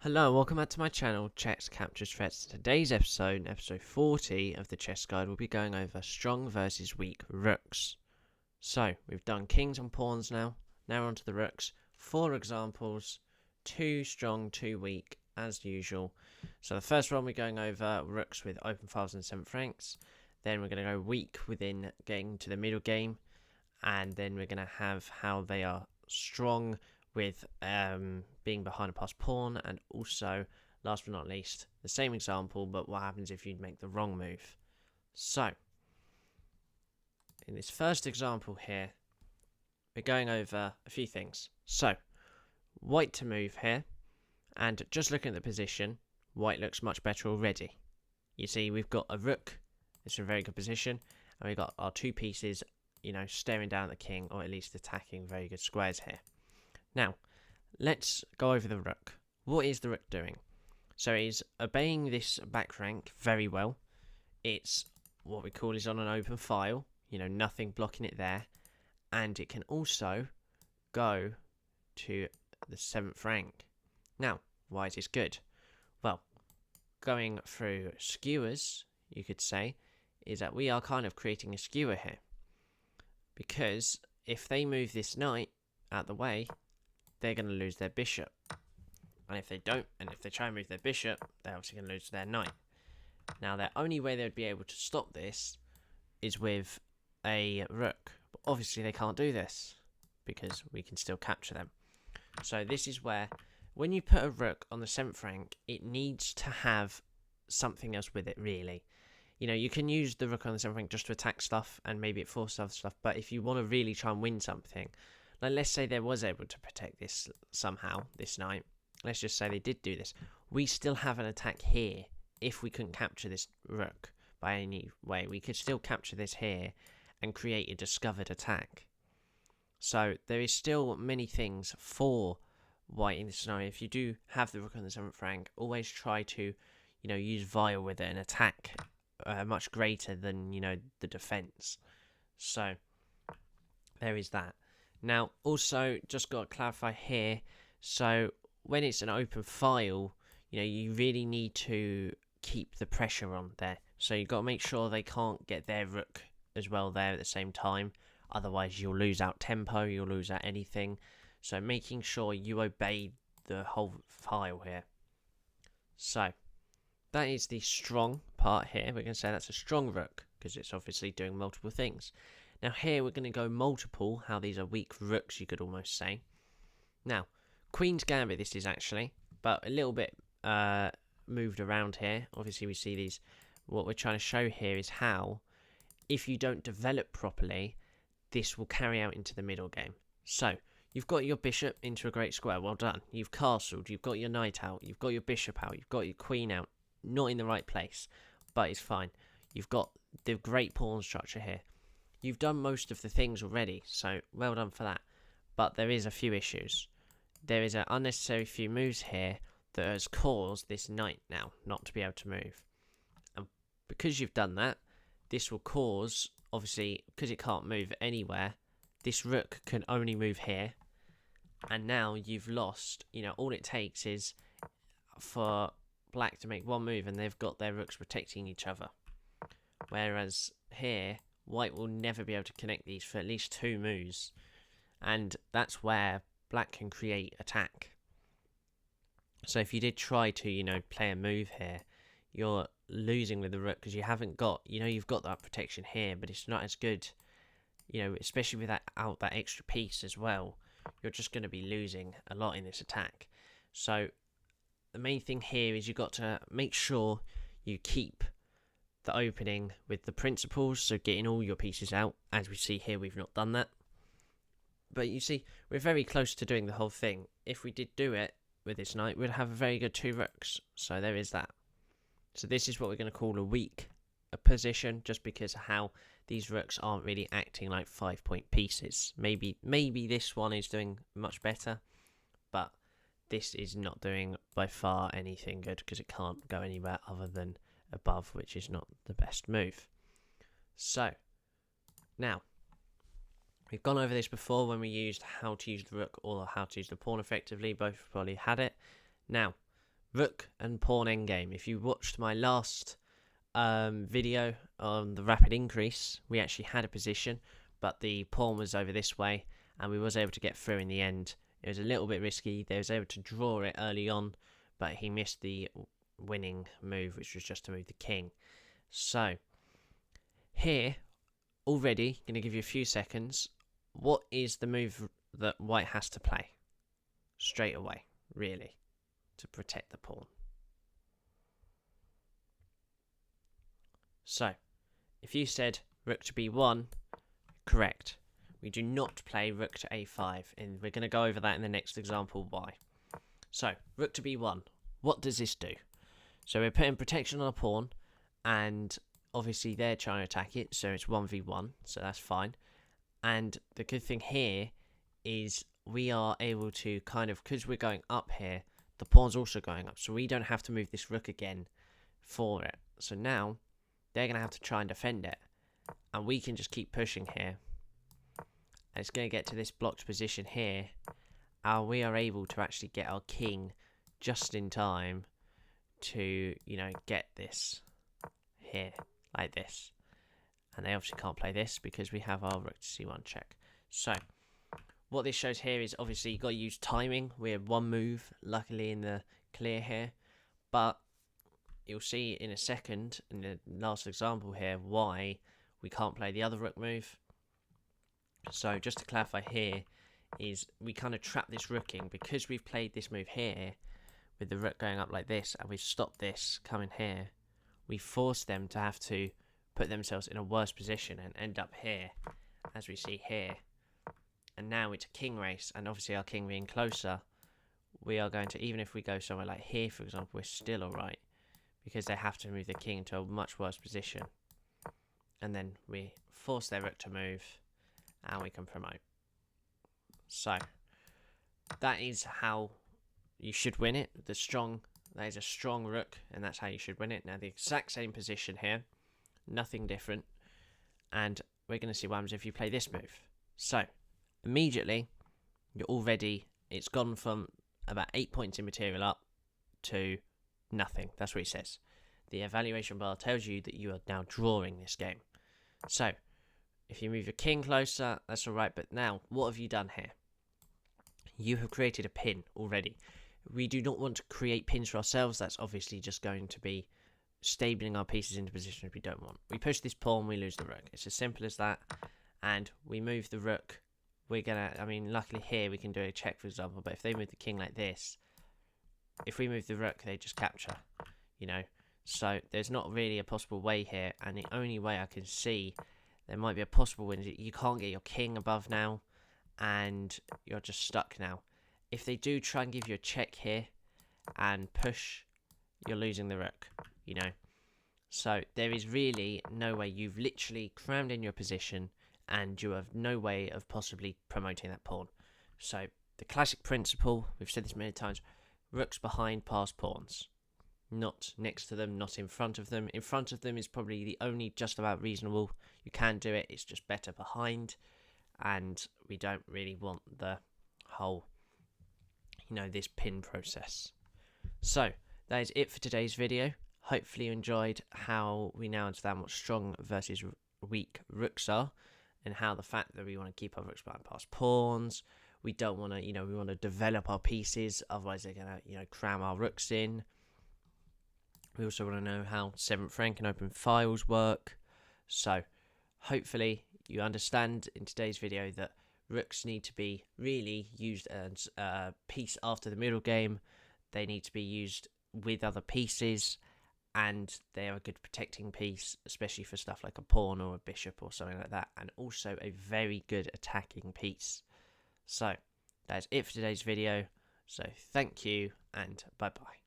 Hello and welcome back to my channel, Chess Captures Threats. Today's episode, episode 40 of the Chess Guide, we'll be going over strong versus weak rooks. So, we've done kings and pawns now. Now on to the rooks. 4 examples, 2 strong, 2 weak, as usual. So the first one we're going over rooks with open files and 7th ranks. Then we're going to go weak within getting to the middle game. And then we're going to have how they are strong with being behind a passed pawn, and also, last but not least, the same example, but what happens if you make the wrong move. So, in this first example here, we're going over a few things. So, white to move here, and just looking at the position, white looks much better already. You see, we've got a rook, it's in a very good position, and we've got our 2 pieces, staring down at the king, or at least attacking very good squares here. Now, let's go over the rook. What is the rook doing? So he's obeying this back rank very well. It's what we call is on an open file, nothing blocking it there. And it can also go to the 7th rank. Now, why is this good? Well, going through skewers, you could say, is that we are kind of creating a skewer here. Because if they move this knight out the way, they're going to lose their bishop. And if they don't, and if they try and move their bishop, they're obviously going to lose their knight. Now, the only way they would be able to stop this is with a rook. But obviously, they can't do this because we can still capture them. So this is where, when you put a rook on the 7th rank, it needs to have something else with it, really. You can use the rook on the 7th rank just to attack stuff, and maybe it forces other stuff. But if you want to really try and win something, like let's say they was able to protect this somehow, this knight. Let's just say they did do this. We still have an attack here. If we couldn't capture this rook by any way, we could still capture this here and create a discovered attack. So there is still many things for white in this scenario. If you do have the rook on the 7th rank, always try to, use Vile with it and attack much greater than, the defense. So there is that. Now, also, just got to clarify here, so when it's an open file, you really need to keep the pressure on there. So you've got to make sure they can't get their rook as well there at the same time. Otherwise, you'll lose out tempo, you'll lose out anything. So making sure you obey the whole file here. So, that is the strong part here. We're going to say that's a strong rook, because it's obviously doing multiple things. Now here we're going to go multiple, how these are weak rooks, you could almost say. Now, Queen's Gambit this is actually, but a little bit moved around here. Obviously we see these, what we're trying to show here is how, if you don't develop properly, this will carry out into the middle game. So, you've got your bishop into a great square, well done. You've castled, you've got your knight out, you've got your bishop out, you've got your queen out. Not in the right place, but it's fine. You've got the great pawn structure here. You've done most of the things already, so well done for that. But there is a few issues. There is an unnecessary few moves here that has caused this knight now not to be able to move. And because you've done that, this will cause, obviously, because it can't move anywhere, this rook can only move here. And now you've lost, all it takes is for black to make one move and they've got their rooks protecting each other. Whereas here, white will never be able to connect these for at least 2 moves. And that's where black can create attack. So if you did try to, play a move here, you're losing with the rook because you haven't got, you've got that protection here, but it's not as good, especially with that extra piece as well. You're just going to be losing a lot in this attack. So the main thing here is you've got to make sure you keep the opening with the principles, so getting all your pieces out. As we see here, we've not done that. But you see, we're very close to doing the whole thing. If we did do it with this knight, we'd have a very good 2 rooks. So there is that. So this is what we're going to call a weak position, just because of how these rooks aren't really acting like 5-point pieces. Maybe this one is doing much better, but this is not doing by far anything good because it can't go anywhere other than above, which is not the best move. So, now, we've gone over this before when we used how to use the rook or how to use the pawn effectively. Both probably had it. Now, rook and pawn endgame. If you watched my last video on the rapid increase, we actually had a position, but the pawn was over this way, and we was able to get through in the end. It was a little bit risky. They was able to draw it early on, but he missed the winning move, which was just to move the king. So here, already going to give you a few seconds. What is the move that white has to play straight away, really, to protect the pawn? So, if you said rook to b1, correct. We do not play rook to a5, and we're going to go over that in the next example why. So, rook to b1, what does this do? So we're putting protection on a pawn, and obviously they're trying to attack it, so it's 1v1, so that's fine. And the good thing here is we are able to kind of, because we're going up here, the pawn's also going up, so we don't have to move this rook again for it. So now they're going to have to try and defend it, and we can just keep pushing here. And it's going to get to this blocked position here, and we are able to actually get our king just in time to, you know, get this here, like this. And they obviously can't play this because we have our rook to c1 check. So, what this shows here is obviously you've got to use timing. We have one move, luckily, in the clear here. But you'll see in a second, in the last example here, why we can't play the other rook move. So, just to clarify here, is we kind of trap this rook in because we've played this move here with the rook going up like this, and we've stopped this coming here. We force them to have to put themselves in a worse position and end up here, as we see here. And now it's a king race, and obviously our king being closer, we are going to, even if we go somewhere like here, for example, we're still alright, because they have to move the king into a much worse position. And then we force their rook to move, and we can promote. So, that is how you should win it. That is a strong rook, and that's how you should win it. Now, the exact same position here, nothing different, and we're going to see what happens if you play this move. So, immediately, it's gone from about 8 points in material up to nothing. That's what it says. The evaluation bar tells you that you are now drawing this game. So, if you move your king closer, that's alright, but now, what have you done here? You have created a pin already. We do not want to create pins for ourselves. That's obviously just going to be stabling our pieces into positions we don't want. We push this pawn, we lose the rook. It's as simple as that. And we move the rook. Luckily here we can do a check, for example, but if they move the king like this, if we move the rook, they just capture, you know. So there's not really a possible way here, and the only way I can see there might be a possible win is you can't get your king above now, and you're just stuck now. If they do try and give you a check here and push, you're losing the rook, you know. So there is really no way. You've literally crammed in your position, and you have no way of possibly promoting that pawn. So the classic principle, we've said this many times, rooks behind past pawns. Not next to them, not in front of them. In front of them is probably the only just about reasonable. You can do it, it's just better behind. And we don't really want the whole, you know, this pin process. So that is it for today's video. Hopefully you enjoyed how we now understand what strong versus weak rooks are, and how the fact that we want to keep our rooks behind past pawns. We don't want to, we want to develop our pieces, otherwise they're going to, cram our rooks in. We also want to know how 7th rank and open files work. So hopefully you understand in today's video that rooks need to be really used as a piece after the middle game. They need to be used with other pieces, and they are a good protecting piece, especially for stuff like a pawn or a bishop or something like that, and also a very good attacking piece. So that is it for today's video. So thank you, and bye bye.